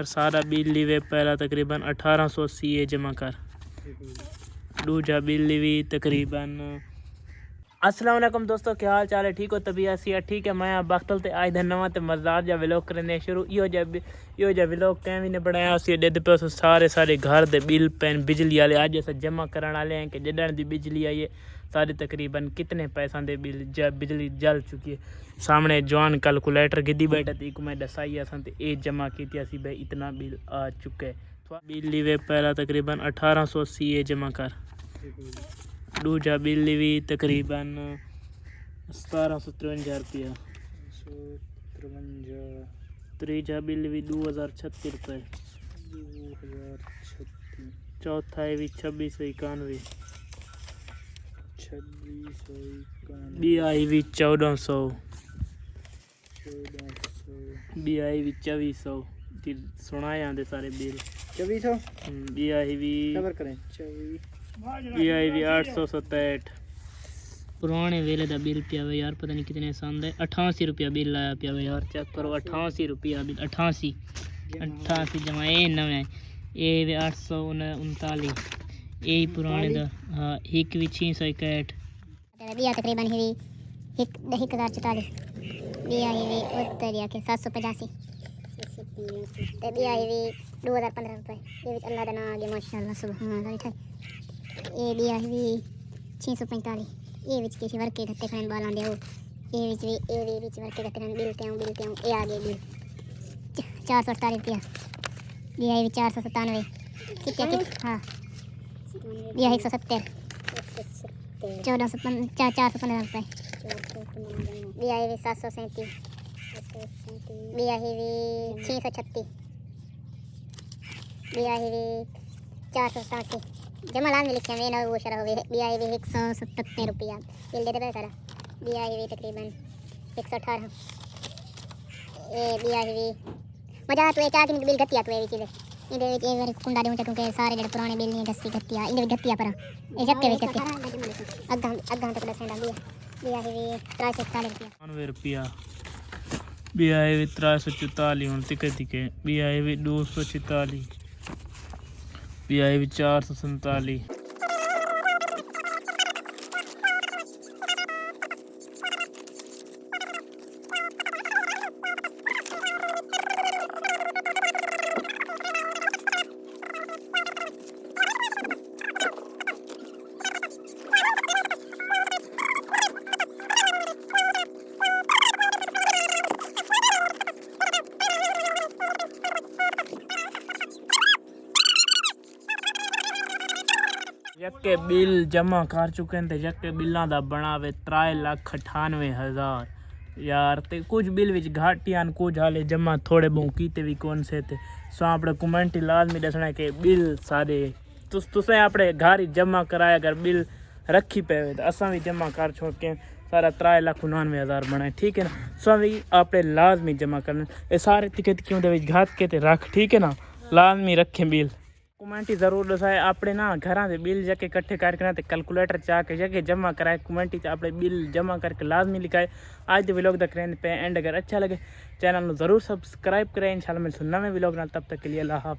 सारा bill leeway पहला तकरीबन 1880 जमा कर दूजा बिल लीवी तकरीबन। अस्सलाम वालेकुम दोस्तों, क्या हाल चाल है? ठीक हो? तबीयत सी ठीक है? मैं बख्तल ते आज नवा ते मज़ेदार जा व्लॉग करने शुरू। यो जा व्लॉग कैं ने बनाया उसी डेद पे सारे घर दे बिल पैन बिजली वाले अज अस जमा करने वाले हैं कि जडन दी बिजली आई है सारे तकरीबन कितने पैसा दे बिजली जल चुकी है। सामने जवान कैलकुलेटर गिद्दी बैठा थी एक मैं दसाई असन ते ए जमा की भाई इतना बिल आ चुका है। बिल लीवे पहला तकरीबन 1880 जमा कर दूजा बिल लीवी तकरीबन 1753 रुपया। त्रीजा बिल लीवी 2036 रुपये। चौथा है भी 2691। बी आई भी 1400। बी आई भी 2400। सुनाए आते सारे बिल 2400। बी आई भी करें 24। बी आई भी 867। पुराने वेले का बिल पिया हुआ यार, पता नहीं कितने साल है। 88 रुपया बिल आया पिया हुआ यार, चेक करो 88 रुपया बिल। 88 जमा ए नवे ए 839 यही पुराने दा। हाँ एक भी 661 बिया तकरीबन ही 1044 बिया ही उत्तरिया के 785 ते बिया ही 2015 रुपए। ये अल्लाह दा नाम आ गया माशाअल्लाह सुभान अल्लाह। ये बिया ही 645 ये विच के वर्के घट्टे खाने बाल आंदे हो ये विच वर्के घट्टे खाने बिल ते ये आ गए बिल 448 रुपया। बिया ही 497 कितना हाँ बिया 170 415 रुपये। बिया ही 737 बिया ही 636 बिया ही 487 जमा लान में लिखे हुए ना वो शरा हो गए। बिया ही 177 रुपया बिल दे दे सारा। बिया ही तकरीबन 118 ये बिया ही मजा तो एक आदमी बिल घटिया तो ये चीज़ इधर एक बार कुंडा दूं क्योंकि सारे जो पुराने बिल नहीं दस्ती घटिया इधर घटिया पर ये जब के घटिया अग्गा तक दस डाल दिया। बिया ही 340 रुपया 90 रुपया। बिया ही 344 हूँ तिके बिया ही 246 बिया ही 447। यके बिल जमा कर चुके हैं यके बिलों का बनावे 3,98,000 यार। ते कुछ बिल विच घाटियां कुछ हाले जमा थोड़े बहुत कीते भी कौन से थे सो अपने कमेंट लाजमी दसना कि बिल सारे तुसें अपने घर ही जमा कराया अगर बिल रखी पे तो असा भी जमा कर छोड़ के सारा 3,99,000 बनाए ठीक है ना। सो भी अपने लाजमी जमा करना ये सारे तिके तिके घात के रख ठीक है ना, लाजमी रखें बिल। कमेंटी जरूर दसाए अपने ना घर के बिल जाके इकट्ठे करके कैलकुलेटर चा के जाके जमा कराए कमेंटी अपने बिल जमा करके लाजमी लिखाए। आज तो व्लॉग देख रहे हैं पे एंड अगर अच्छा लगे चैनल को जरूर सब्सक्राइब करें। इंशाल्लाह मिलते हैं नवे व्लॉग ना, तब तक के लिए अल्लाह हाफ़िज़।